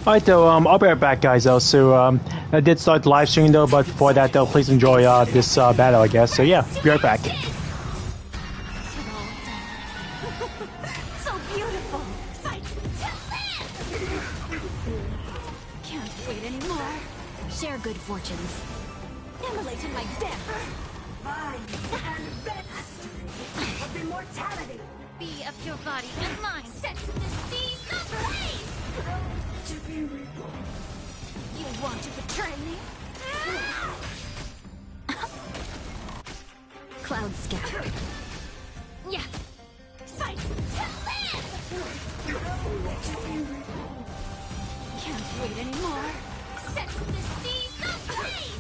Alright though, I'll be right back guys though, so I did start the live stream though, but before that though, please enjoy this battle I guess, so yeah, be right back. So beautiful! Can't wait anymore. Share good fortunes. Immolate in my death! Mine and best of immortality! Be a pure body and mind set to the seas of blaze! To be reborn. You want to betray me? Cloud scatter. Yeah. Fight to live! Can't wait anymore. Set to the seas of blaze!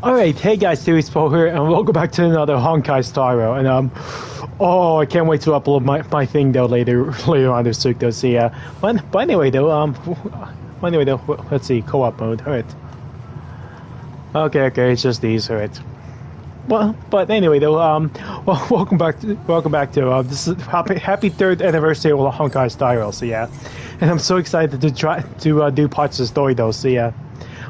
Alright, hey guys, Series 4 here, and welcome back to another Honkai Star Rail, and oh, I can't wait to upload my thing though later on this week though, so yeah, but anyway though, let's see, co-op mode, alright. Okay, it's just these, alright. Well, but anyway though, well, welcome back to, this is happy 3rd anniversary of Honkai Star Rail, so yeah, and I'm so excited to try to do parts of the story though, so yeah.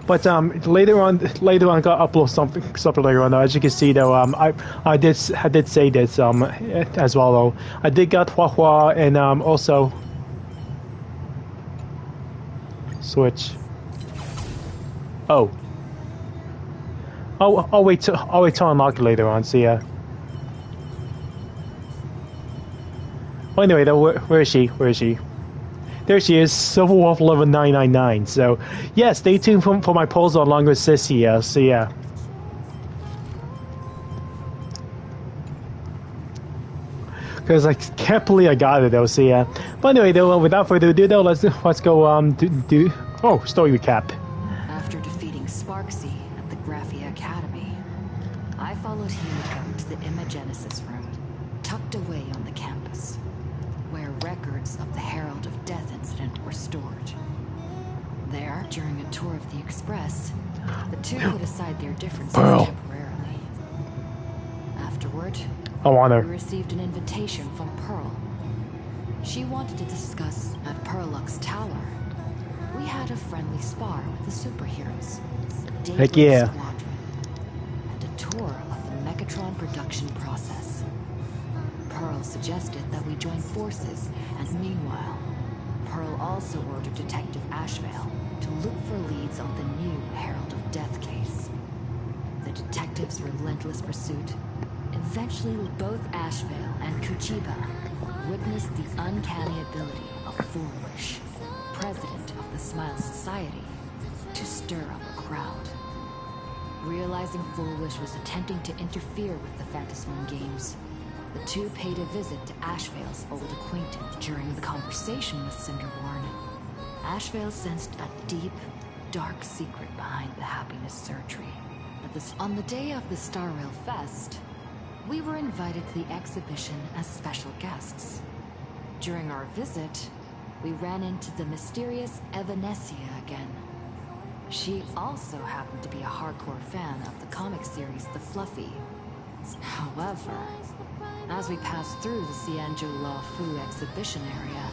But later on, I got upload something later on. As you can see, though, I did say this as well. Though I did got Hua and also switch. I'll wait till unlock it later on. So yeah. Well, anyway, though, where is she? There she is, Silver Wolf level 999. So, yeah, stay tuned for my polls along with Sissy. So, yeah. Because I can't believe I got it, though. So, yeah. But anyway, though, without further ado, though, let's go do story recap. After defeating Sparksy at the Graphia Academy, I followed Himiko to the Imagenesis room, tucked away on the campus, where records of the Herald of Death incident were stored. There, during a tour of the Express, the two put aside their differences temporarily. Afterward, we received an invitation from Pearl. She wanted to discuss at Perlux Tower. We had a friendly spar with the superheroes, Heck yeah. Squadron, and a tour of the Mechatron production process. Pearl suggested that we join forces, and meanwhile, Pearl also ordered Detective Ashvale to look for leads on the new Herald of Death case. The detective's relentless pursuit eventually both Ashvale and Kuchiba witnessed the uncanny ability of Fulwish, president of the Smile Society, to stir up a crowd. Realizing Fulwish was attempting to interfere with the Phantasmoon games, the two paid a visit to Ashvale's old acquaintance. During the conversation with Cinderborn, Ashvale sensed a deep, dark secret behind the happiness surgery. On the day of the Star Rail Fest, we were invited to the exhibition as special guests. During our visit, we ran into the mysterious Evanesia again. She also happened to be a hardcore fan of the comic series The Fluffy. However, as we passed through the Xianzhou La Fu exhibition area,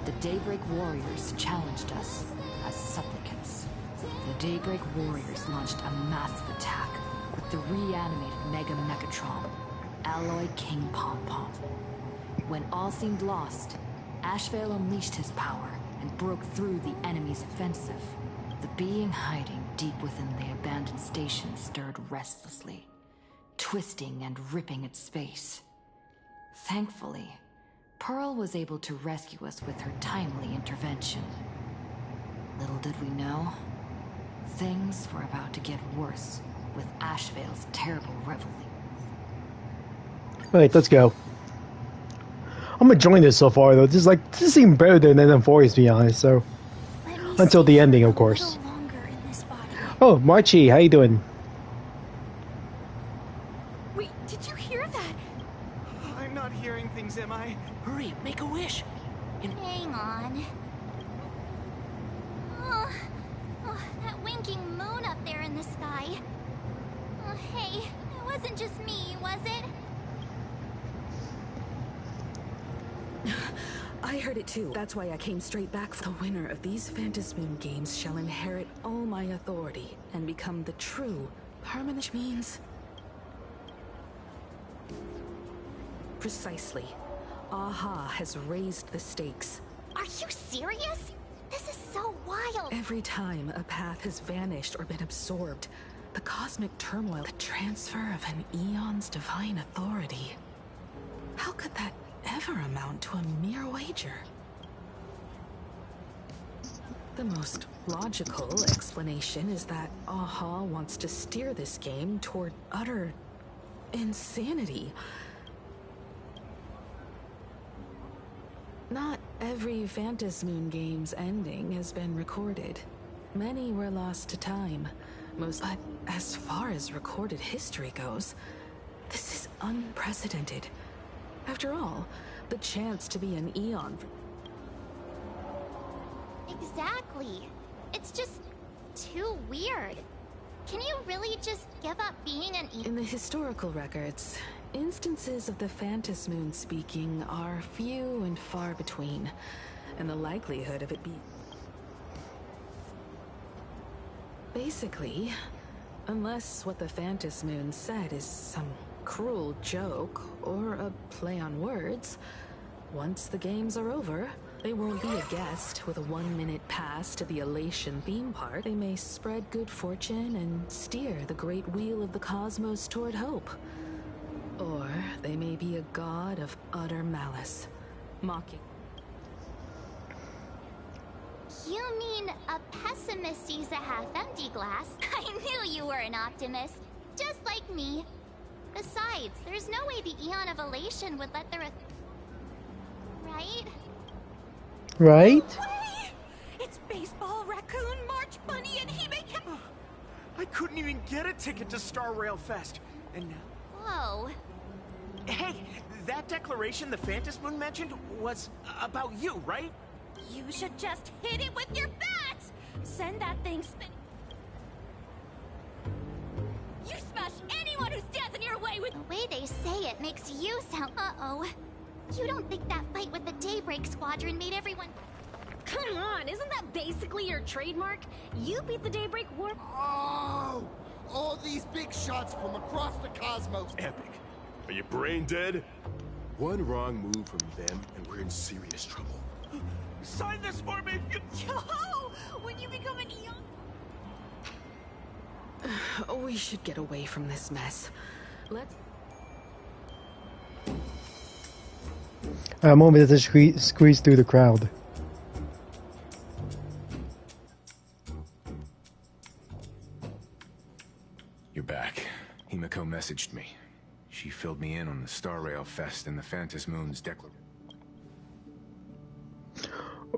the Daybreak Warriors challenged us as supplicants. The Daybreak Warriors launched a massive attack with the reanimated Mega Mechatron, Alloy King Pom Pom. When all seemed lost, Ashvale unleashed his power and broke through the enemy's offensive. The being hiding deep within the abandoned station stirred restlessly, twisting and ripping its space. Thankfully, Pearl was able to rescue us with her timely intervention. Little did we know, things were about to get worse with Ashvale's terrible reveille. Alright, let's go. I'm enjoying this so far though. This seems better than M4, to be honest, so until the ending, of course. Oh, Marchie, how you doing? Wait, did you hear hear that? I'm not hearing things, am I? Hurry, make a wish. Hang on. Oh, that winking moon up there in the sky. Oh, hey, it wasn't just me, was it? I heard it too. That's why I came straight back. The winner of these Phantasmoon games shall inherit all my authority and become the true permanent means. Precisely. Aha has raised the stakes. Are you serious? This is so wild. Every time a path has vanished or been absorbed, the cosmic turmoil, the transfer of an eon's divine authority. How could that ever amount to a mere wager? The most logical explanation is that Aha wants to steer this game toward utter insanity. Not every Phantasmoon game's ending has been recorded. Many were lost to time. But as far as recorded history goes, this is unprecedented. After all, the chance to be an Eon. Exactly. It's just too weird. Can you really just give up being an In the historical records, instances of the Phantasmoon speaking are few and far between, and the likelihood of it being... Basically, unless what the Phantasmoon said is some cruel joke or a play on words, once the games are over, they won't be a guest with a 1-minute pass to the Elation theme park. They may spread good fortune and steer the great wheel of the cosmos toward hope. Or they may be a god of utter malice, mocking. You mean a pessimist sees a half-empty glass? I knew you were an optimist, just like me. Besides, there's no way the Eon of Elation would let their... Right? Right? Hey! It's Baseball, Raccoon, March Bunny, and Hime... I couldn't even get a ticket to Star Rail Fest. And now... Whoa. Hey, that declaration the Phantasmoon mentioned was about you, right? You should just hit it with your bats! Send that thing spinning. You smash anyone who stands in your way with... The way they say it makes you sound... Uh-oh. You don't think that fight with the Daybreak Squadron made everyone... Come on, isn't that basically your trademark? You beat the Daybreak War... Oh! All these big shots from across the cosmos. Epic. Are you brain dead? One wrong move from them and we're in serious trouble. Sign this for me if you... Yo! When you become an Eon... We should get away from this mess. Let's... A moment to squeeze through the crowd. You're back. Himiko messaged me. She filled me in on the Star Rail Fest and the Phantasmoon's declaration.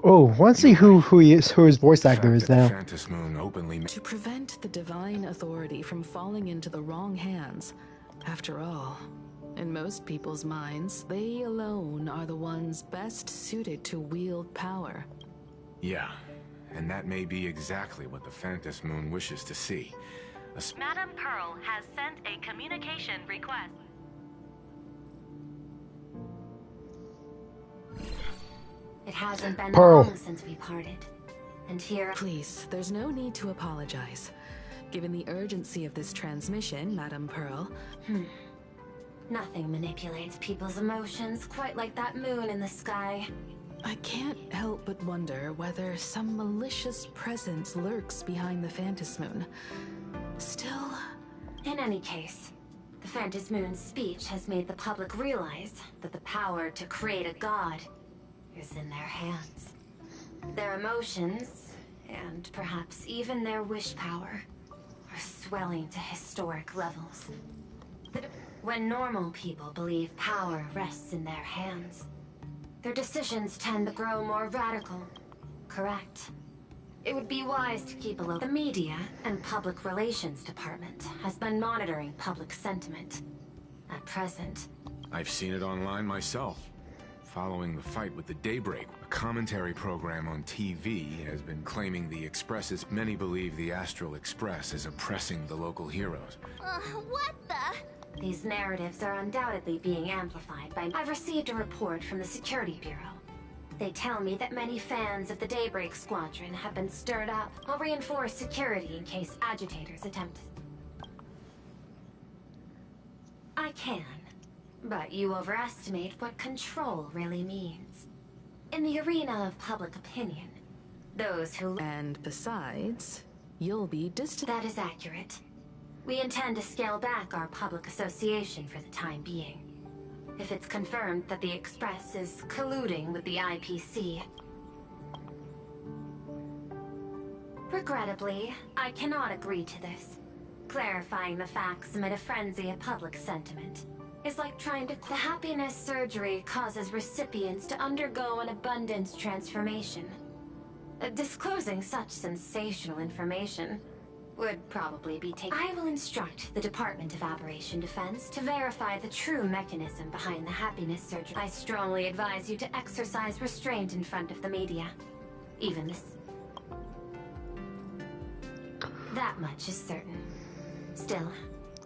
Oh, let's see who his voice actor is now. Phantasmoon openly... To prevent the divine authority from falling into the wrong hands. After all, in most people's minds, they alone are the ones best suited to wield power. Yeah, and that may be exactly what the Phantasmoon wishes to see. Madam Pearl has sent a communication request. It hasn't been Pearl. long since we parted. And here... Please, there's no need to apologize. Given the urgency of this transmission, Madam Pearl... Nothing manipulates people's emotions quite like that moon in the sky. I can't help but wonder whether some malicious presence lurks behind the Phantasmoon. Still... In any case, the Phantasmoon's speech has made the public realize that the power to create a god is in their hands. Their emotions, and perhaps even their wish power, are swelling to historic levels. When normal people believe power rests in their hands, their decisions tend to grow more radical, correct? It would be wise to keep a look. The media and public relations department has been monitoring public sentiment. at present. I've seen it online myself. Following the fight with the Daybreak, a commentary program on TV has been claiming the Express's. Many believe the Astral Express is oppressing the local heroes. What the? These narratives are undoubtedly being amplified by... I've received a report from the Security Bureau. They tell me that many fans of the Daybreak Squadron have been stirred up. I'll reinforce security in case agitators attempt... I can. But you overestimate what control really means. In the arena of public opinion, those who... And besides, you'll be distant. That is accurate. We intend to scale back our public association for the time being. If it's confirmed that the Express is colluding with the IPC... Regrettably, I cannot agree to this. Clarifying the facts amid a frenzy of public sentiment is like trying to... The happiness surgery causes recipients to undergo an abundance transformation. Disclosing such sensational information would probably be taken... I will instruct the Department of Aberration Defense to verify the true mechanism behind the happiness surgery. I strongly advise you to exercise restraint in front of the media. Even this... That much is certain. Still,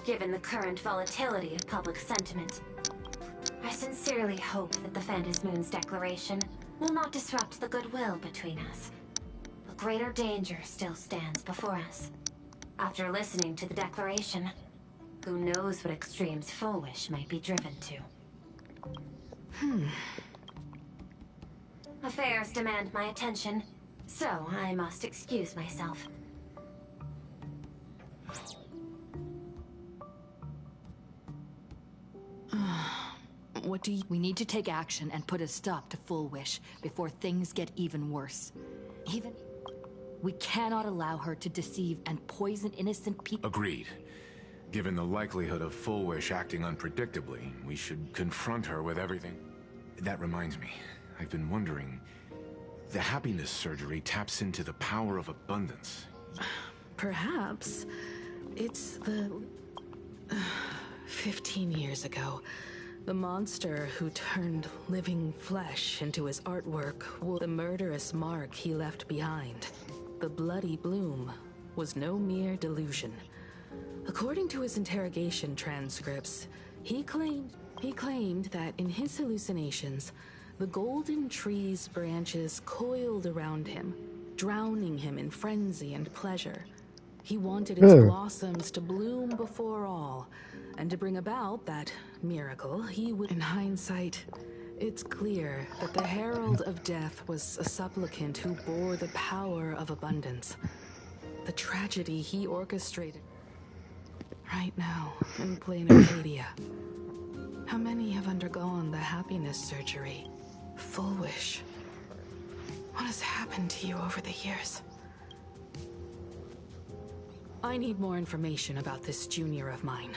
given the current volatility of public sentiment, I sincerely hope that the Phantasmoon's declaration will not disrupt the goodwill between us. A greater danger still stands before us. After listening to the declaration, who knows what extremes Fulwish might be driven to. Affairs demand my attention, so I must excuse myself. What do you... We need to take action and put a stop to Fulwish before things get even worse. We cannot allow her to deceive and poison innocent people. Agreed. Given the likelihood of Fulwish acting unpredictably, we should confront her with everything. That reminds me, I've been wondering... The happiness surgery taps into the power of abundance. Perhaps. It's the... 15 years ago. The monster who turned living flesh into his artwork was the murderous mark he left behind. The bloody bloom was no mere delusion. According to his interrogation transcripts, he claimed that in his hallucinations, the golden tree's branches coiled around him, drowning him in frenzy and pleasure. He wanted its blossoms to bloom before all, and to bring about that miracle, he would... In hindsight, it's clear that the Herald of Death was a supplicant who bore the power of abundance. The tragedy he orchestrated right now in Planarcadia. How many have undergone the happiness surgery? Fulwish. What has happened to you over the years? I need more information about this junior of mine.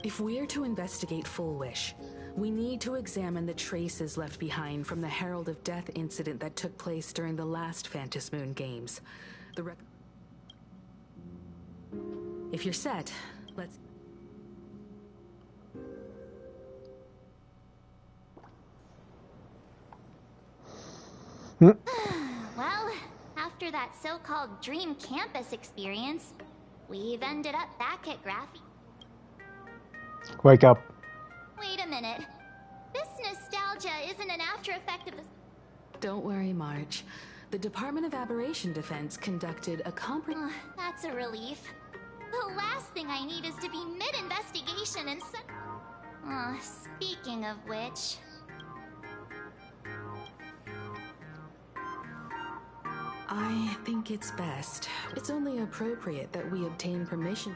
If we're to investigate Fulwish, we need to examine the traces left behind from the Herald of Death incident that took place during the last Phantasmoon games. If you're set, let's... Well, after that so-called dream campus experience, we've ended up back at Graphy. Wake up. Wait a minute. This nostalgia isn't an after effect of the... Don't worry, March. The Department of Aberration Defense conducted a That's a relief. The last thing I need is to be mid-investigation and speaking of which... I think it's best. It's only appropriate that we obtain permission.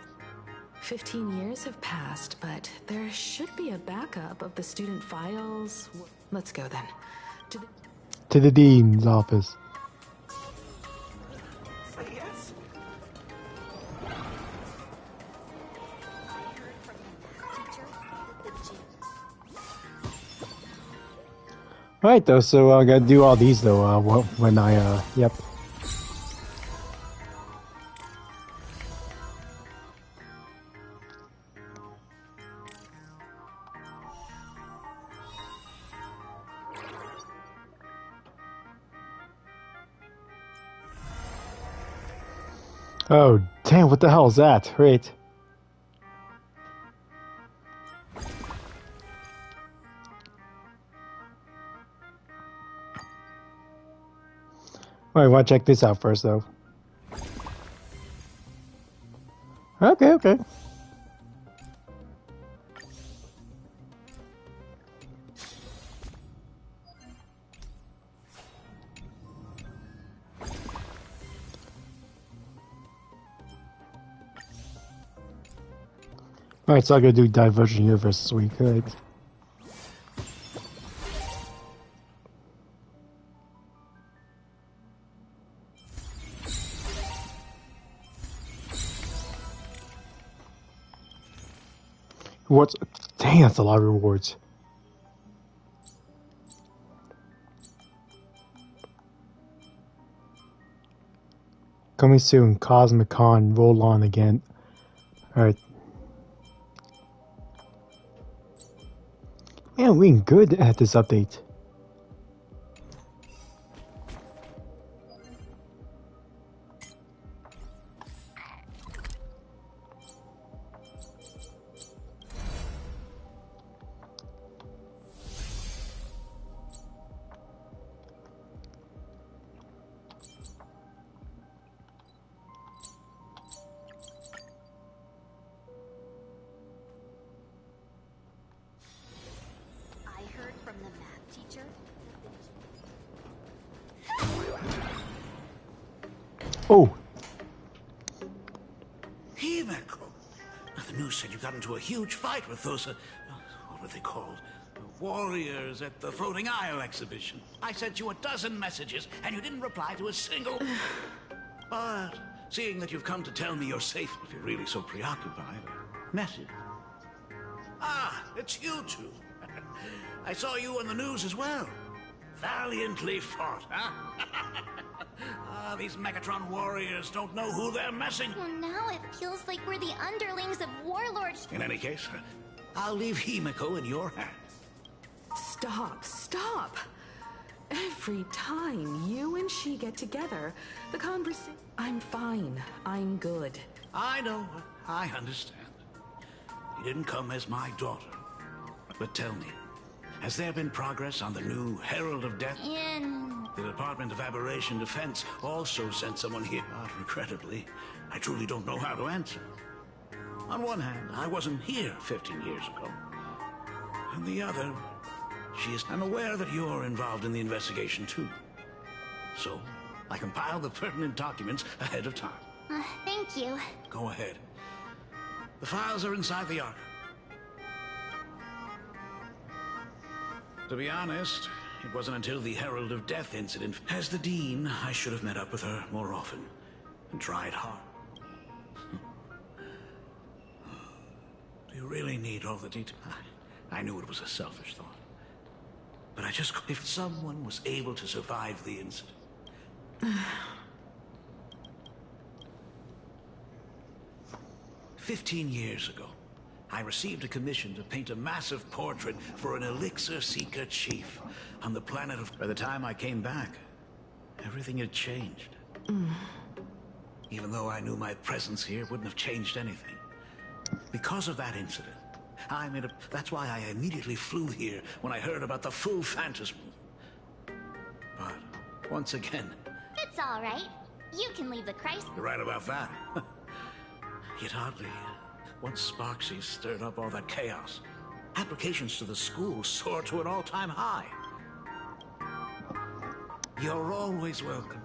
15 years have passed, but there should be a backup of the student files. Let's go then. To the dean's office. Alright though, so I gotta do all these though, when I, yep. Oh, damn, what the hell is that? Right. Alright, want to check this out first, though. Okay, okay. Alright, so I'm gonna do Divergent Universe this week, right? What's... Dang, that's a lot of rewards. Coming soon, Cosmic Con, roll on again. Alright. Man, we're good at this update. Oh! Himeko! The news said you got into a huge fight with those, what were they called? Warriors at the Floating Isle exhibition. I sent you a dozen messages, and you didn't reply to a single... But, seeing that you've come to tell me you're safe, if you're really so preoccupied, message. Ah, it's you two. I saw you on the news as well. Valiantly fought, huh? These Megatron warriors don't know who they're messing. Well, now it feels like we're the underlings of warlords. In any case, I'll leave Himeko in your hands. Stop, stop! Every time you and she get together, the conversation... I'm fine. I'm good. I know. I understand. You didn't come as my daughter. But tell me, has there been progress on the new Herald of Death? The Department of Aberration Defense also sent someone here. But regrettably, I truly don't know how to answer. On one hand, I wasn't here 15 years ago. On the other, I'm aware that you're involved in the investigation too. So, I compiled the pertinent documents ahead of time. Thank you. Go ahead. The files are inside the archive. To be honest, it wasn't until the Herald of Death incident. As the Dean, I should have met up with her more often and tried hard. Do you really need all the details? I knew it was a selfish thought. But I just... If someone was able to survive the incident... 15 years ago, I received a commission to paint a massive portrait for an Elixir Seeker chief on the planet of... By the time I came back, everything had changed. Even though I knew my presence here wouldn't have changed anything. Because of that incident, that's why I immediately flew here when I heard about the full Phantasm. But, once again... It's all right. You can leave the crisis... You're right about that. Yet oddly, once Sparksy stirred up all that chaos, applications to the school soared to an all-time high. You're always welcome.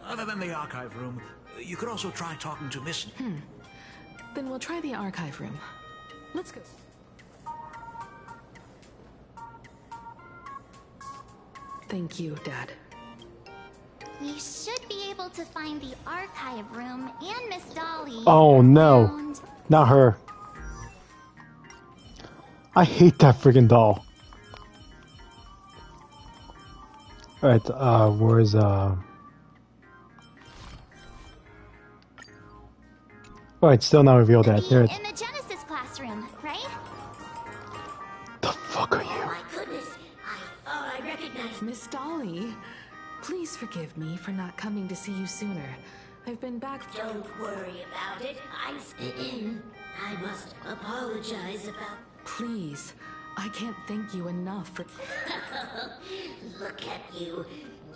Other than the archive room, you could also try talking to Miss... Then we'll try the archive room. Let's go. Thank you, Dad. We should be able to find the archive room and Miss Dolly. Oh no, not her. I hate that friggin' doll. Alright, where's, Alright, still not revealed that. Here it... In the Genesis classroom, right? The fuck are you? My goodness, I recognize... Miss Dolly, please forgive me for not coming to see you sooner. I've been back. Don't worry about it. I must apologize about... Please, I can't thank you enough for... Look at you.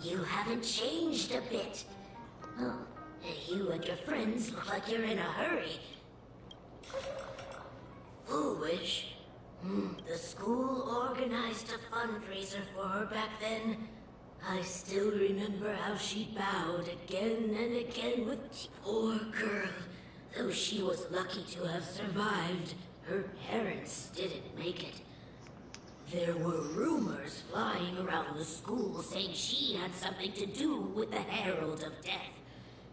You haven't changed a bit. Oh, you and your friends look like you're in a hurry. Fulwish. The school organized a fundraiser for her back then. I still remember how she bowed again and again with... Poor girl. Though she was lucky to have survived, her parents didn't make it. There were rumors flying around the school saying she had something to do with the Herald of Death.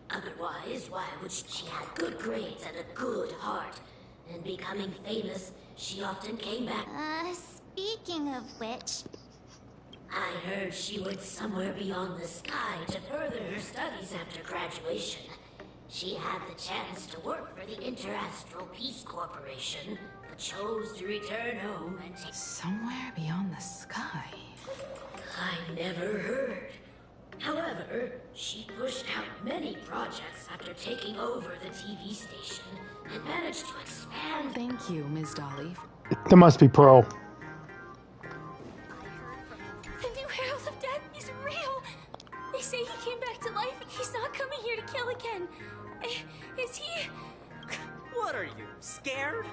Otherwise, why would she had good grades and a good heart? And becoming famous, she often came back. Speaking of which... I heard she went somewhere beyond the sky to further her studies after graduation. She had the chance to work for the Interastral Peace Corporation, but chose to return home and take... Somewhere beyond the sky? I never heard. However, she pushed out many projects after taking over the TV station and managed to expand... Thank you, Ms. Dolly. There must be Pearl. The new Herald of Death is real! They say he came back to life and he's not coming here to kill again. Is he... What are you, scared?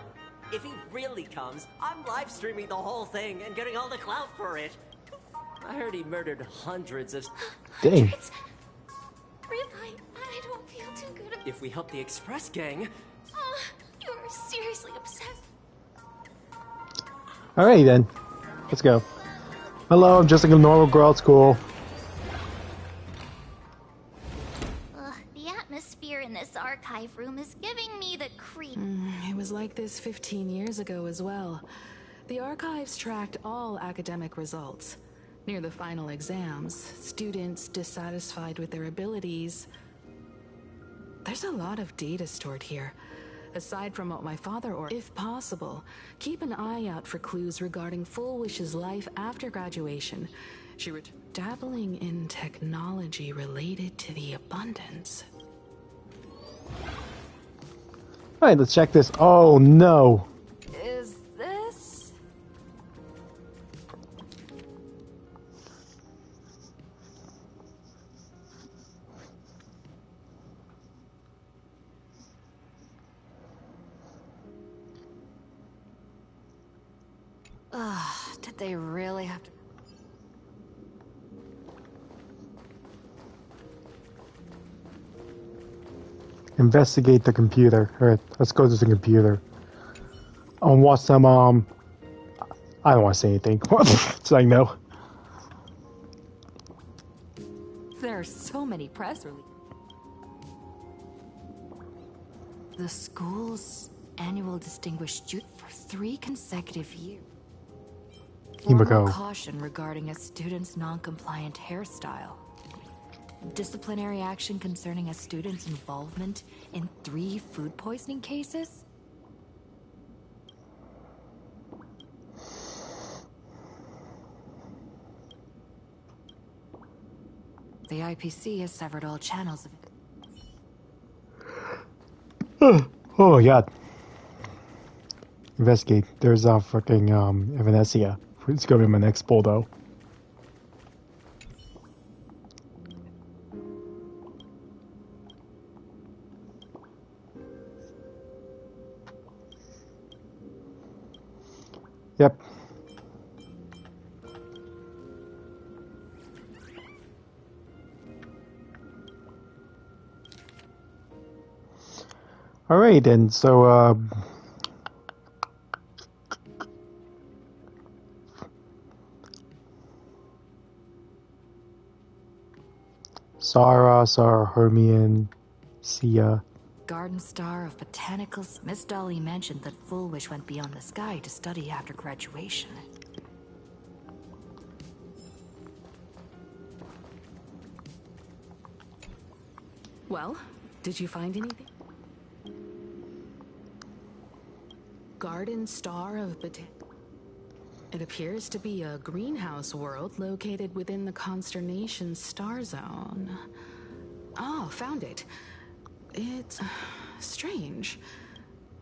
If he really comes, I'm live streaming the whole thing and getting all the clout for it. I heard he murdered hundreds of... Dang. Really? I don't feel too good about... If we help the Express gang... You are seriously obsessed. Alright then. Let's go. Hello, I'm just like a normal girl at school. The atmosphere in this archive room is giving me the creep. It was like this 15 years ago as well. The archives tracked all academic results. Near the final exams, students dissatisfied with their abilities. There's a lot of data stored here. Aside from what my father or if possible, keep an eye out for clues regarding Fulwish's life after graduation. She was dabbling in technology related to the abundance. Alright, let's check this. Oh no. Is this? Did they really have to? Investigate the computer. Alright, let's go to the computer. Watch some, I don't want to say anything. It's like, no. There are so many press releases. The school's annual distinguished student for 3 consecutive years. Formal caution regarding a student's non-compliant hairstyle. Disciplinary action concerning a student's involvement in 3 food poisoning cases. The IPC has severed all channels of Oh my god. Investigate. There's a fucking Evanesia. It's gonna be my next pull though. Yep. Alright, and so, Sarah, Hermione, Sia. Garden Star of Botanicals. Miss Dolly mentioned that Fulwish went beyond the sky to study after graduation. Well, did you find anything? Garden Star of Botanicals. It appears to be a greenhouse world located within the Consternation star zone. Oh, found it. it's strange.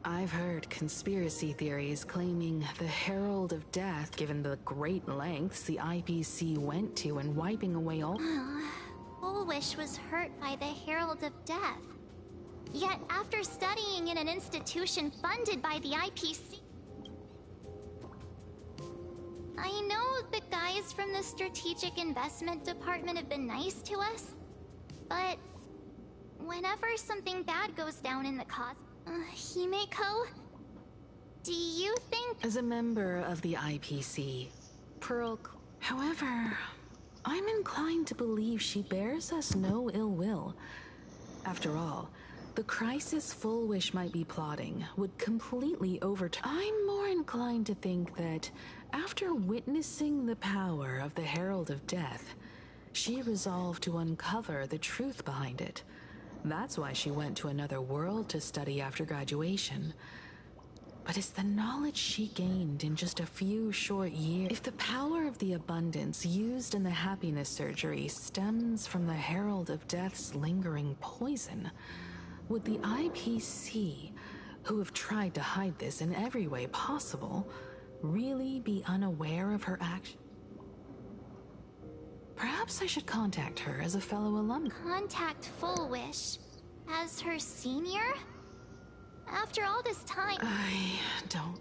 I've heard conspiracy theories claiming the Herald of Death, given the great lengths the IPC went to in wiping away all... Fulwish was hurt by the Herald of Death. Yet, after studying in an institution funded by the IPC... I know the guys from the Strategic Investment Department have been nice to us, but whenever something bad goes down in the cause... Himeko? Do you think... As a member of the IPC, Pearl... However, I'm inclined to believe she bears us no ill will. After all, the crisis Fulwish might be plotting would completely overturn... I'm more inclined to think that, after witnessing the power of the Herald of Death, she resolved to uncover the truth behind it. That's why she went to another world to study after graduation. But it's the knowledge she gained in just a few short years. If the power of the abundance used in the happiness surgery stems from the Herald of Death's lingering poison, would the IPC, who have tried to hide this in every way possible, really be unaware of her action? Perhaps I should contact her as a fellow alum. Contact Fulwish as her senior? After all this time... I don't...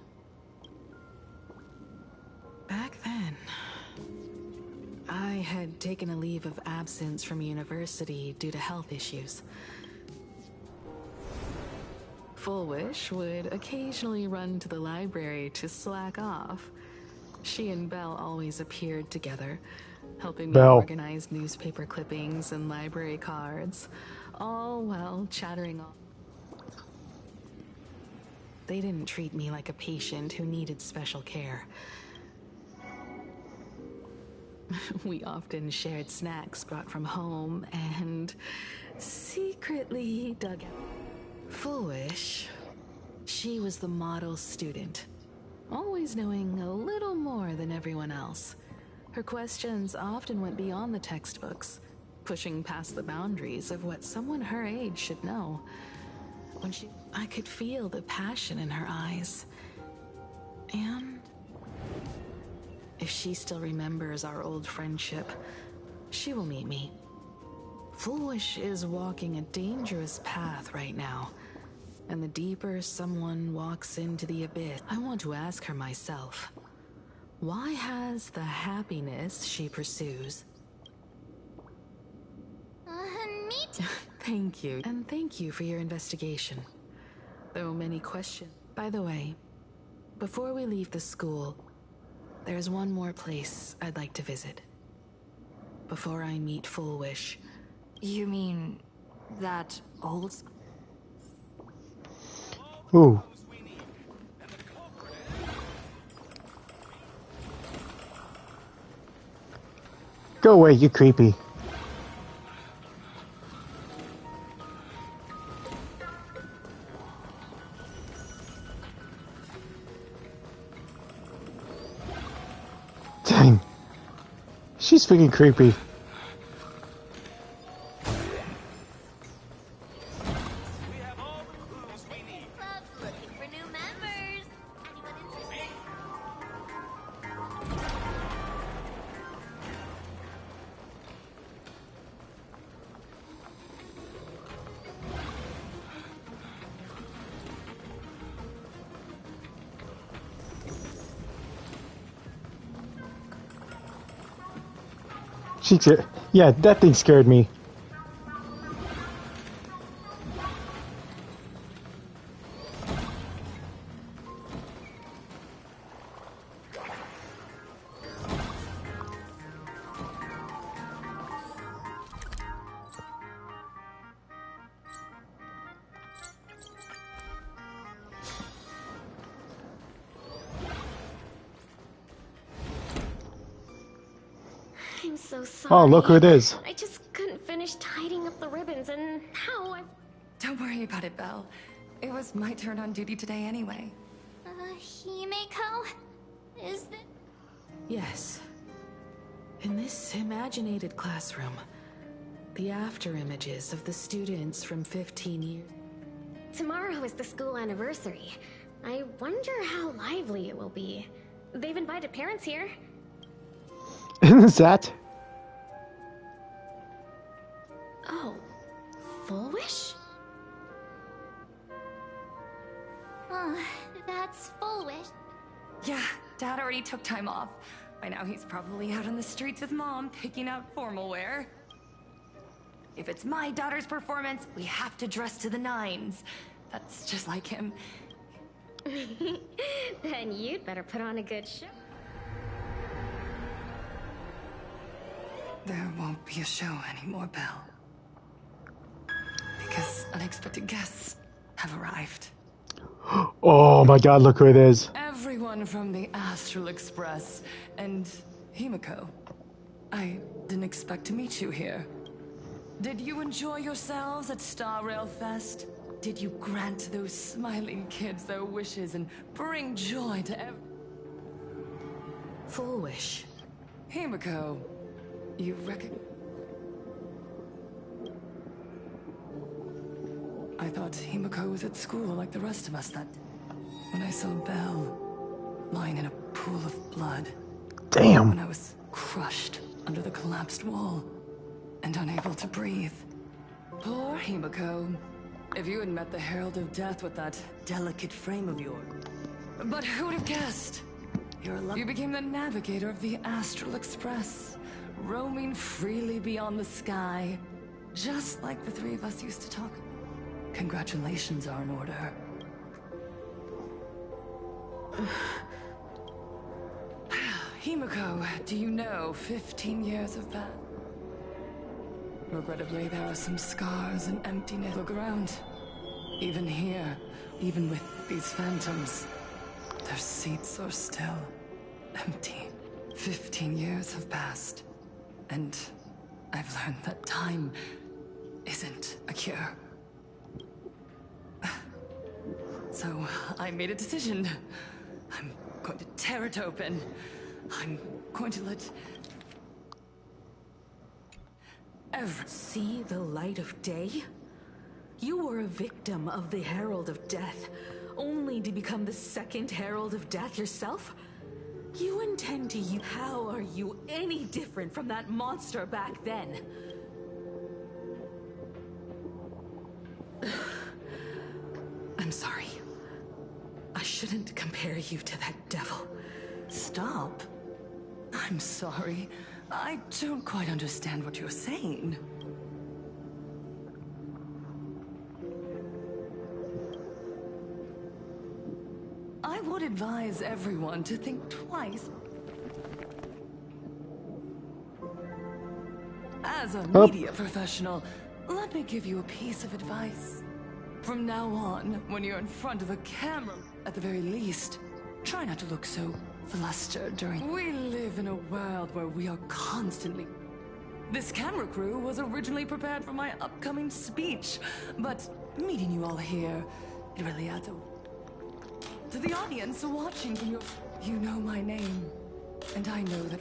Back then, I had taken a leave of absence from university due to health issues. Fulwish would occasionally run to the library to slack off. She and Belle always appeared together, helping me organize newspaper clippings and library cards, all while chattering on. They didn't treat me like a patient who needed special care. We often shared snacks brought from home and secretly dug out. Fulwish, she was the model student, always knowing a little more than everyone else. Her questions often went beyond the textbooks, pushing past the boundaries of what someone her age should know. I could feel the passion in her eyes. And if she still remembers our old friendship, she will meet me. Fulwish is walking a dangerous path right now, and the deeper someone walks into the abyss, I want to ask her myself, why has the happiness she pursues... Me too. Thank you, and thank you for your investigation. Though many questions... By the way, before we leave the school, there's one more place I'd like to visit. Before I meet Fulwish. You mean that old... Ooh. Go away, you creepy. Dang. She's freaking creepy. Yeah, that thing scared me. I'm so sorry. Oh, look who it is. I just couldn't finish tidying up the ribbons, and now I've... Don't worry about it, Belle. It was my turn on duty today anyway. Himeko? Is that... Yes. In this imaginated classroom, The after images of the students from 15 years. Tomorrow is the school anniversary. I wonder how lively it will be. They've invited parents here. Is that? Oh, Fulwish? Oh, that's Fulwish. Yeah, Dad already took time off. By now he's probably out on the streets with Mom, picking out formal wear. If it's my daughter's performance, we have to dress to the nines. That's just like him. Then you'd better put on a good show. There won't be a show anymore, Belle. Because unexpected guests have arrived. Oh my god, look who it is. Everyone from the Astral Express and Himiko. I didn't expect to meet you here. Did you enjoy yourselves at Star Rail Fest? Did you grant those smiling kids their wishes and bring joy to Fulwish. Himiko, you reckon... I thought Himiko was at school like the rest of us that... When I saw Belle lying in a pool of blood. Damn. When I was crushed under the collapsed wall and unable to breathe. Poor Himiko. If you had met the Herald of Death with that delicate frame of yours. But who would have guessed? You became the navigator of the Astral Express, roaming freely beyond the sky, just like the three of us used to talk. Congratulations are in order. Himiko, do you know 15 years have passed? Regrettably, there are some scars and emptiness. Look around. Even here, even with these phantoms, their seats are still empty. 15 years have passed, and I've learned that time isn't a cure. So I made a decision. I'm going to tear it open. I'm going to let see the light of day? You were a victim of the Herald of Death, only to become the second Herald of Death yourself? You intend to use... How are you any different from that monster back then? I'm sorry. I shouldn't compare you to that devil. Stop. I'm sorry. I don't quite understand what you're saying. I would advise everyone to think twice. As a media professional, let me give you a piece of advice. From now on, when you're in front of a camera, at the very least, try not to look so flustered during... We live in a world where we are constantly... This camera crew was originally prepared for my upcoming speech, but meeting you all here, it really adds to the audience watching from your... You know my name, and I know that...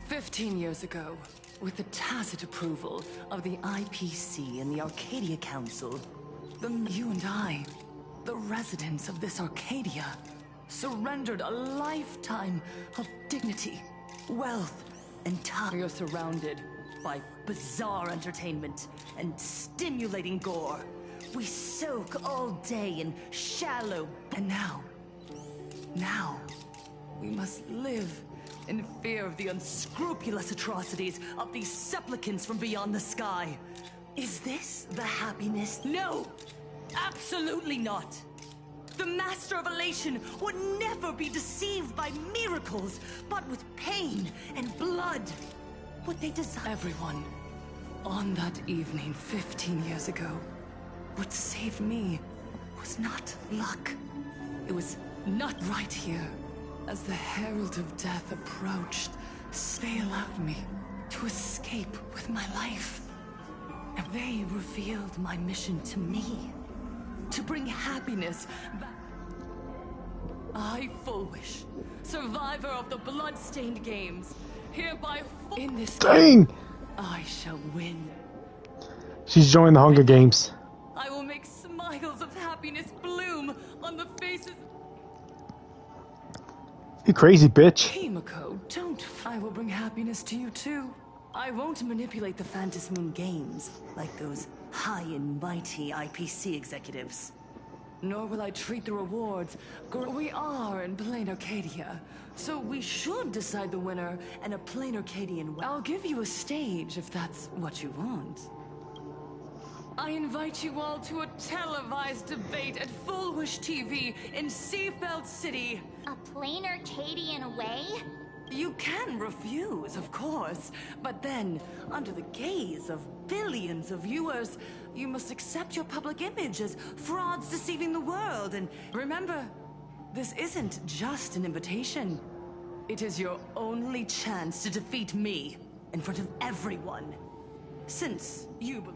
15 years ago, with the tacit approval of the IPC and the Arcadia Council, you and I, the residents of this Arcadia, surrendered a lifetime of dignity, wealth, and time. You're surrounded by bizarre entertainment and stimulating gore. We soak all day in shallow... And now, we must live in fear of the unscrupulous atrocities of these supplicants from beyond the sky. Is this the happiness? No! Absolutely not! The Master of Elation would never be deceived by miracles, but with pain and blood. What they desire... Everyone, on that evening 15 years ago, what saved me was not luck. It was not right here. As the Herald of Death approached, they allowed me to escape with my life. And they revealed my mission to me. To bring happiness back. I, Fulwish, survivor of the blood-stained games, hereby in this Dang! I shall win. She's joined the Hunger Games. I will make smiles of happiness bloom on the faces. You crazy bitch. Himiko, don't. I will bring happiness to you too. I won't manipulate the Phantom Moon games like those high and mighty IPC executives. Nor will I treat the rewards. We are in Planarcadia, so we should decide the winner in a Planarcadian way. I'll give you a stage if that's what you want. I invite you all to a televised debate at Fulwish TV in Seafeld City. A Planarcadian way? You can refuse, of course, but then, under the gaze of billions of viewers, you must accept your public image as frauds deceiving the world. And remember, this isn't just an invitation. It is your only chance to defeat me in front of everyone. Since you...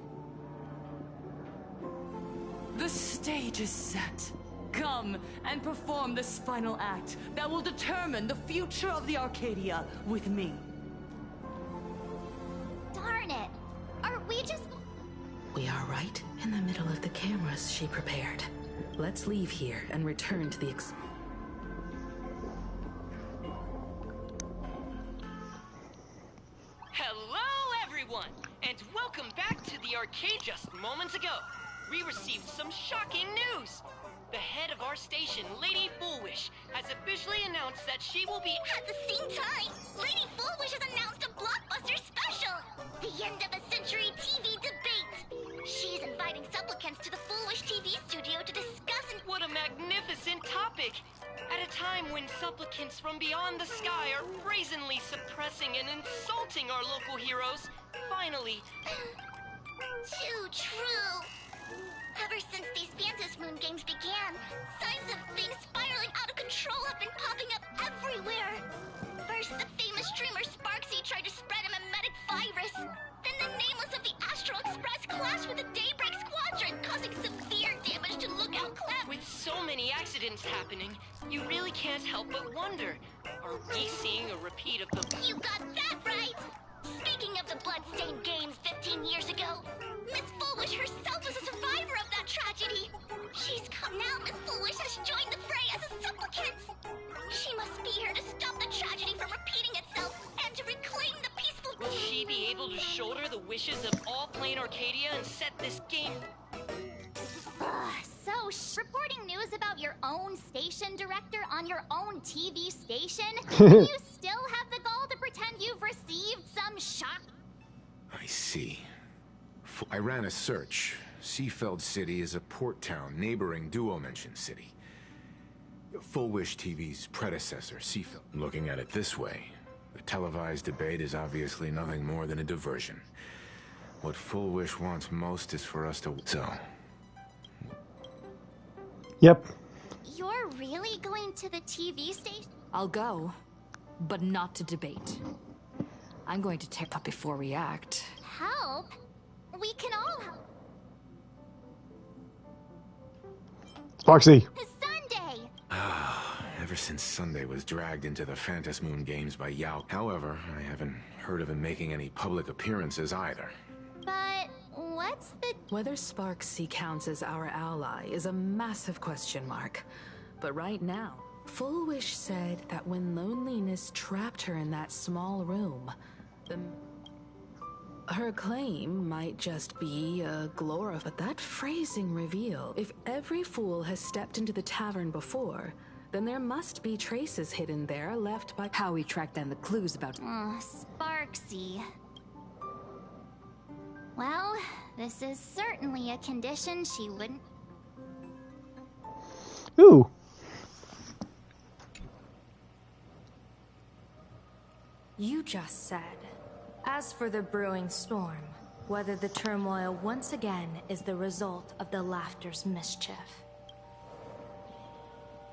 The stage is set. Come and perform this final act that will determine the future of the Arcadia with me. Darn it! Are we just... We are right in the middle of the cameras she prepared. Let's leave here and return to the Hello, everyone, and welcome back to the arcade. Just moments ago, we received some shocking news. The head of our station, Lady Fulwish, has officially announced that she will be... At the same time, Lady Fulwish has announced a blockbuster special! The end of a century TV debate! She's inviting supplicants to the Fulwish TV studio to discuss and... What a magnificent topic! At a time when supplicants from beyond the sky are brazenly suppressing and insulting our local heroes, finally... Too true! Ever since these Phantom Moon games began, signs of things spiraling out of control have been popping up everywhere. First, the famous streamer Sparksy tried to spread a mimetic virus. Then the nameless of the Astral Express clashed with the Daybreak Squadron, causing severe damage to Lookout Clan. With so many accidents happening, you really can't help but wonder, are we seeing a repeat of the... You got that right! Speaking of the bloodstained games 15 years ago, Miss Fulwish herself was a survivor of that tragedy. She's come now. Miss Fulwish has joined the fray as a supplicant. She must be here to stop the tragedy from repeating itself and to reclaim the peaceful... Will she be able to shoulder the wishes of all Planarcadia and set this game... reporting news about your own station director on your own TV station? You still have the gall to pretend you've received some shock? I see. I ran a search. Seafeld City is a port town neighboring Duo-Mention City. Fulwish TV's predecessor, Seafeld. Looking at it this way, the televised debate is obviously nothing more than a diversion. What Fulwish wants most is for us to... So... Yep. You're really going to the TV station? I'll go, but not to debate. I'm going to tear up before we act. Help? We can all help. Foxy. Sunday! Ever since Sunday was dragged into the Phantom Moon games by Yao. However, I haven't heard of him making any public appearances either. But what's the... Whether Sparksy counts as our ally is a massive question mark. But right now, Fulwish said that when loneliness trapped her in that small room, her claim might just be a but that phrasing reveal. If every fool has stepped into the tavern before, then there must be traces hidden there left by how we tracked down the clues about... Sparksy. Well, this is certainly a condition she wouldn't... Ooh. You just said, as for the brewing storm, whether the turmoil once again is the result of the Laughter's mischief.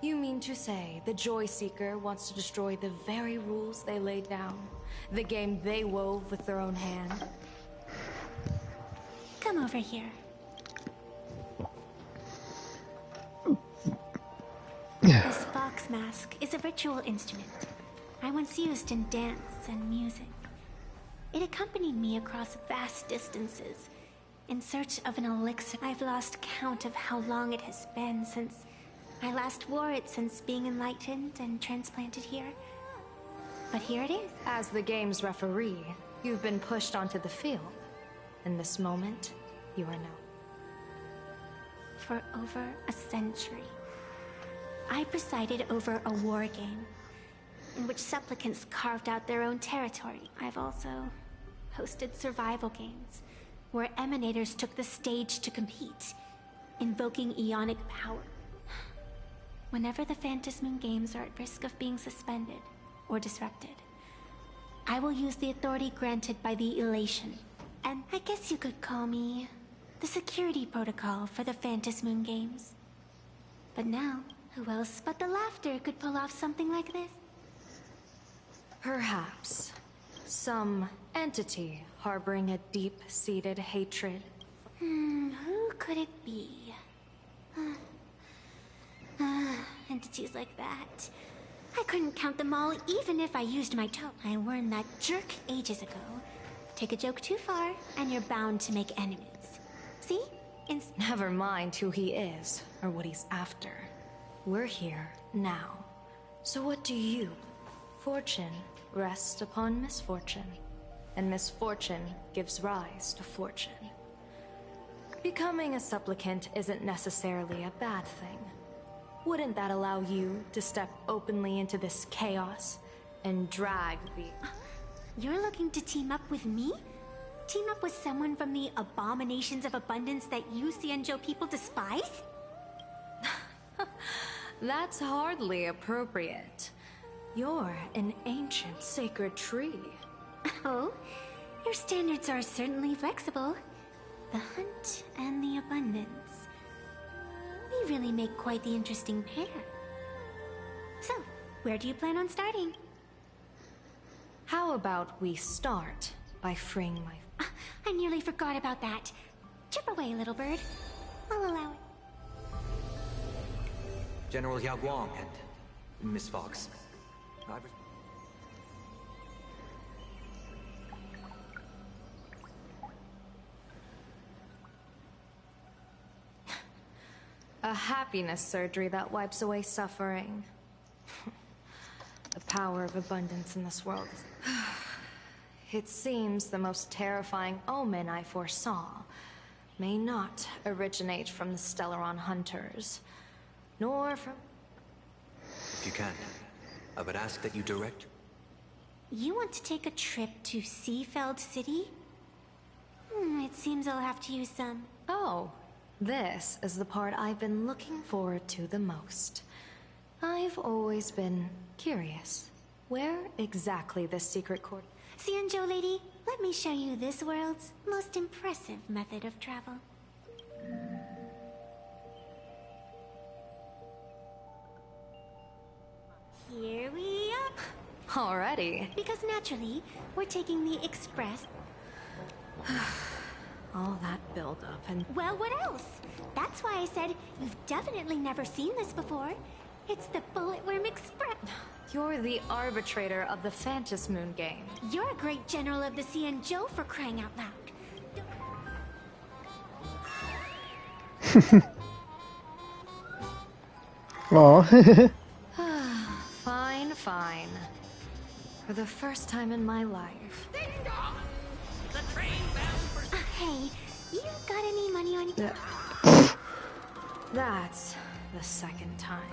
You mean to say the Joy Seeker wants to destroy the very rules they laid down, the game they wove with their own hand? Come over here. This fox mask is a ritual instrument I once used in dance and music. It accompanied me across vast distances, in search of an elixir. I've lost count of how long it has been since I last wore it, since being enlightened and transplanted here. But here it is. As the game's referee, you've been pushed onto the field. In this moment, you are known. For over a century, I presided over a war game in which supplicants carved out their own territory. I've also hosted survival games where emanators took the stage to compete, invoking eonic power. Whenever the Phantasmoon games are at risk of being suspended or disrupted, I will use the authority granted by the Elation. And I guess you could call me the security protocol for the Phantasmoon games. But now, who else but the Laughter could pull off something like this? Perhaps. Some entity harboring a deep-seated hatred. Who could it be? Entities like that. I couldn't count them all, even if I used my toe. I learned that jerk ages ago. Take a joke too far, and you're bound to make enemies. See? Never mind who he is, or what he's after. We're here, now. So what do you? Fortune rests upon misfortune, and misfortune gives rise to fortune. Becoming a supplicant isn't necessarily a bad thing. Wouldn't that allow you to step openly into this chaos and drag the... You're looking to team up with me? Team up with someone from the abominations of abundance that you Xianzhou people despise? That's hardly appropriate. You're an ancient sacred tree. Oh, your standards are certainly flexible. The hunt and the abundance. We really make quite the interesting pair. So, where do you plan on starting? How about we start by freeing my... I nearly forgot about that. Chip away, little bird. I'll allow it. General Yao Guang and Miss Fox. A happiness surgery that wipes away suffering. The power of abundance in this world. It seems the most terrifying omen I foresaw may not originate from the Stellaron hunters, nor from... If you can, I would ask that you direct... You want to take a trip to Seafeld City? It seems I'll have to use some... Oh, this is the part I've been looking forward to the most. I've always been curious. Where exactly this secret court... Xianzhou lady, let me show you this world's most impressive method of travel. Here we are. Already? Because naturally, we're taking the express. All that build-up and... Well, what else? That's why I said you've definitely never seen this before. It's the Bulletworm Express. You're the arbitrator of the Phantasmoon game. You're a great general of the Xianzhou, for crying out loud. Aw. Fine, fine. For the first time in my life. Ding dong! The train bound for... Hey, you got any money on you? That's the second time.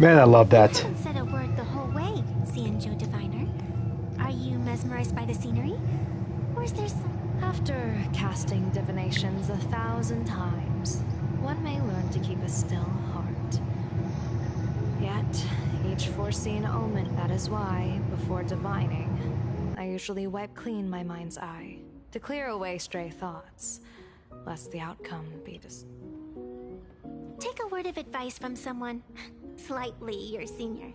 Man, I love that. You haven't said a word the whole way, Cienjo Diviner. Are you mesmerized by the scenery? Or is there some... After casting divinations 1,000 times, one may learn to keep a still heart. Yet, each foreseen omen, that is why, before divining, I usually wipe clean my mind's eye to clear away stray thoughts, lest the outcome be just... Take a word of advice from someone slightly your senior.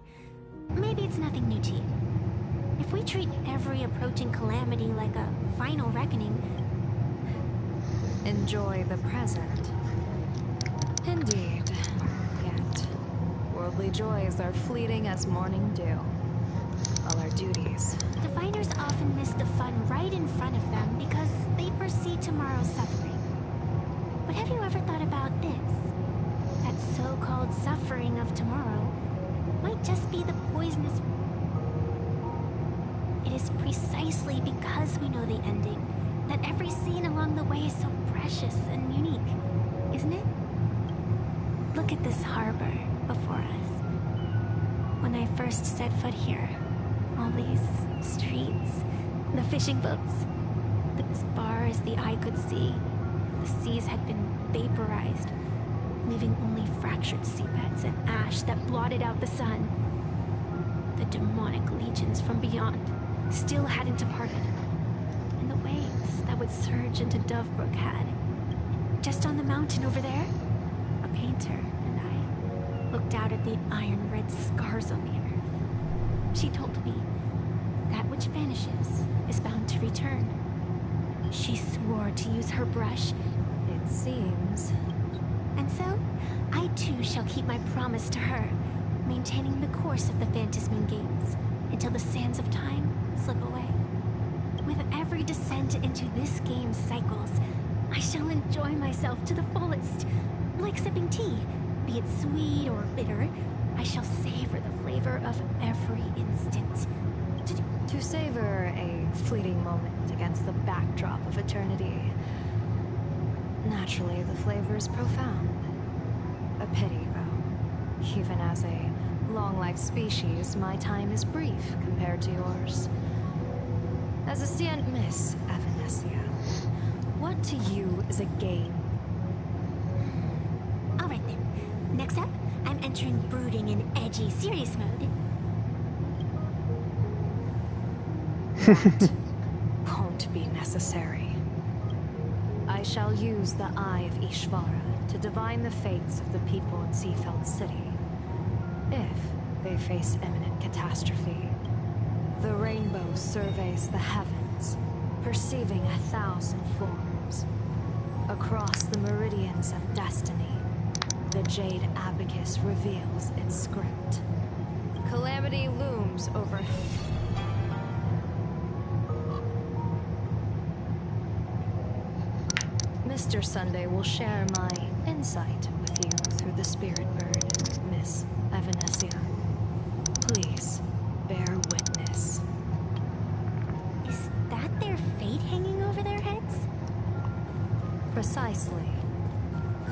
Maybe it's nothing new to you. If we treat every approaching calamity like a final reckoning... Enjoy the present. Indeed. Yet, worldly joys are fleeting as morning dew. While our duties... Diviners often miss the fun right in front of them because they foresee tomorrow's suffering. But have you ever thought about this? That so-called suffering of tomorrow might just be the poisonous... It is precisely because we know the ending that every scene along the way is so precious and unique, isn't it? Look at this harbor before us. When I first set foot here, all these streets, the fishing boats, as far as the eye could see, the seas had been vaporized, leaving only fractured seabeds and ash that blotted out the sun. The demonic legions from beyond still hadn't departed, and the waves that would surge into Dovebrook had. Just on the mountain over there, a painter and I looked out at the iron red scars on the earth. She told me, that which vanishes is bound to return. She swore to use her brush. It seems. And so, I too shall keep my promise to her, maintaining the course of the Phantasmoon Games until the sands of time slip away. With every descent into this game's cycles, I shall enjoy myself to the fullest. Like sipping tea, be it sweet or bitter, I shall savor the flavor of every instant. To savor a fleeting moment against the backdrop of eternity. Naturally, the flavor is profound. A pity, though. Even as a long-life species, my time is brief compared to yours. As a scient Miss Evanesia, what to you is a game? Alright then. Next up, I'm entering brooding and edgy serious mode. That won't be necessary. I shall use the Eye of Ishvara to divine the fates of the people in Seafeld City. If they face imminent catastrophe, the rainbow surveys the heavens, perceiving 1,000 forms. Across the meridians of destiny, the Jade Abacus reveals its script. Calamity looms over... Mr. Sunday will share my insight with you through the spirit bird, Miss Evanesia. Please, bear witness. Is that their fate hanging over their heads? Precisely.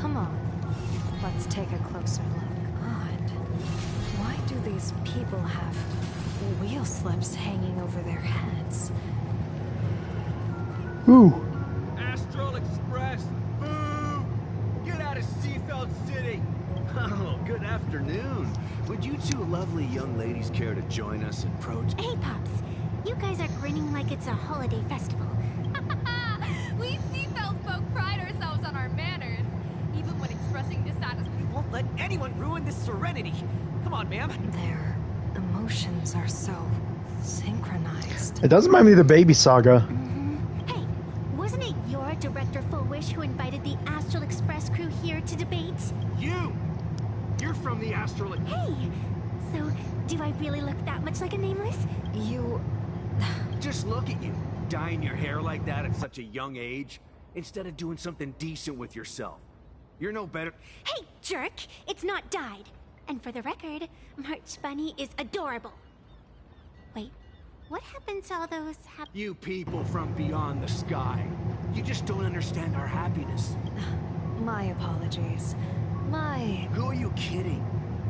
Come on, let's take a closer look. Odd. Why do these people have wheel slips hanging over their heads? Ooh. Astral Express! Boo! Get out of Seafeld City! Oh, good afternoon. Would you two lovely young ladies care to join us in protest? Hey, Pops. You guys are grinning like it's a holiday festival. We Seafeld folk pride ourselves on our manners. Even when expressing dissatisfaction. We won't let anyone ruin this serenity. Come on, ma'am. Their emotions are so synchronized. It does remind me of the Baby Saga. Hey, wasn't it your Director Fulwish who invited the Astral Express crew here to debate? You! You're from the Astral... Hey! So, do I really look that much like a nameless? You... Just look at you, dyeing your hair like that at such a young age, instead of doing something decent with yourself. You're no better... Hey, jerk! It's not dyed. And for the record, March Bunny is adorable. Wait, what happened to all those You people from beyond the sky. You just don't understand our happiness. My apologies. Who are you kidding?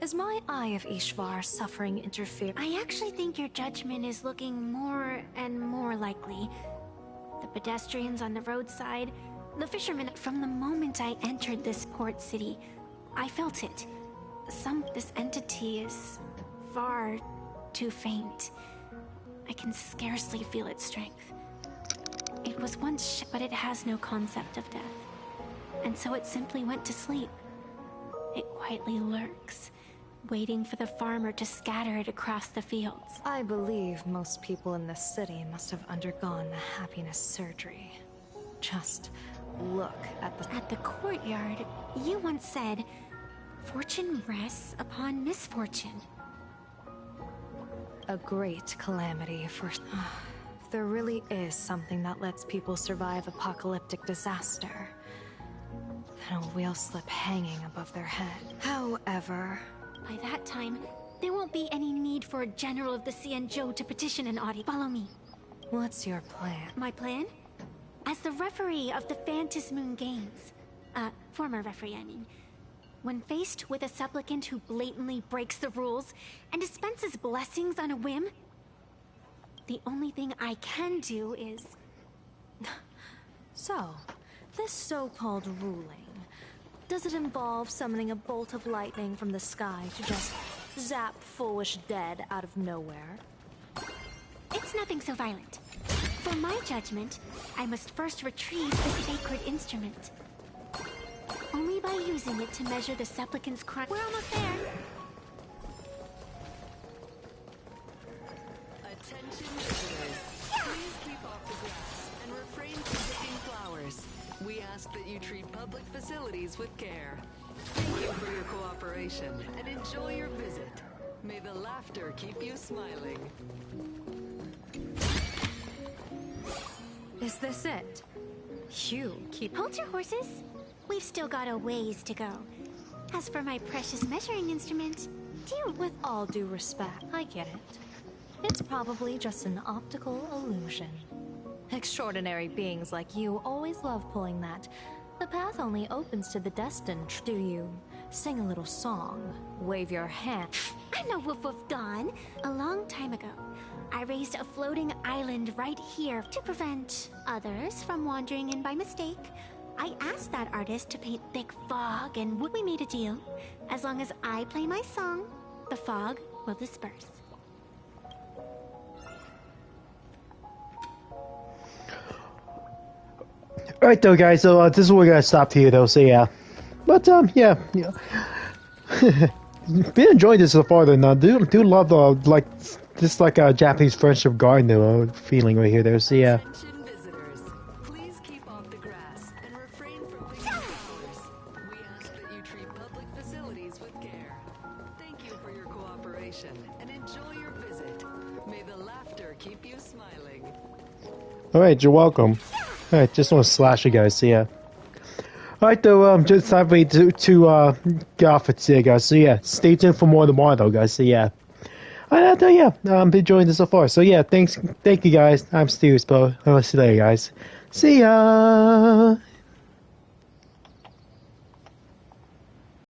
Is my Eye of Ishvar suffering interfere? I actually think your judgment is looking more and more likely. The pedestrians on the roadside, the fishermen. From the moment I entered this port city, I felt it. This entity is far too faint. I can scarcely feel its strength. It was once, but it has no concept of death. And so it simply went to sleep. It quietly lurks, waiting for the farmer to scatter it across the fields. I believe most people in this city must have undergone the happiness surgery. Just look at the courtyard, you once said, "Fortune rests upon misfortune." A great calamity for... If there really is something that lets people survive apocalyptic disaster, then a wheel slip hanging above their head. However... By that time, there won't be any need for a general of the Xianzhou to petition an audience. Follow me. What's your plan? My plan? As the referee of the Phantom Moon Games, former referee, I mean, when faced with a supplicant who blatantly breaks the rules and dispenses blessings on a whim, the only thing I can do is... So, this so-called ruling, does it involve summoning a bolt of lightning from the sky to just zap Fulwish dead out of nowhere? It's nothing so violent. For my judgment, I must first retrieve the sacred instrument. Only by using it to measure the supplicant's crime. We're almost there. Attention visitors. Please keep off the grass and refrain from picking flowers. We ask that you treat public facilities with care. Thank you for your cooperation and enjoy your visit. May the laughter keep you smiling. Is this it? You keep... Hold your horses. We've still got a ways to go. As for my precious measuring instrument, with all due respect, I get it. It's probably just an optical illusion. Extraordinary beings like you always love pulling that. The path only opens to the destined. Do you sing a little song? Wave your hand? I'm no Woof Woof Dawn. A long time ago, I raised a floating island right here to prevent others from wandering in by mistake. I asked that artist to paint thick fog, and we made a deal. As long as I play my song, the fog will disperse. Alright though, guys, so this is where we're gonna stop here though, so yeah. But, yeah. Been enjoying this so far though, do love the, just like a Japanese friendship garden though, feeling right here though, so yeah. Attention visitors. Please keep off the grass and refrain from picking flowers. We ask that you treat public facilities with care. Thank you for your cooperation and enjoy your visit. May the laughter keep you smiling. Alright, you're welcome. Alright, just want to slash you guys, so yeah. Alright though, just time for me to get off for today, guys, so yeah. Stay tuned for more tomorrow though, guys, so yeah. Yeah, I'm enjoying this so far, so yeah, thank you guys. I'm Steve Spo. I'll see you later, guys. See ya!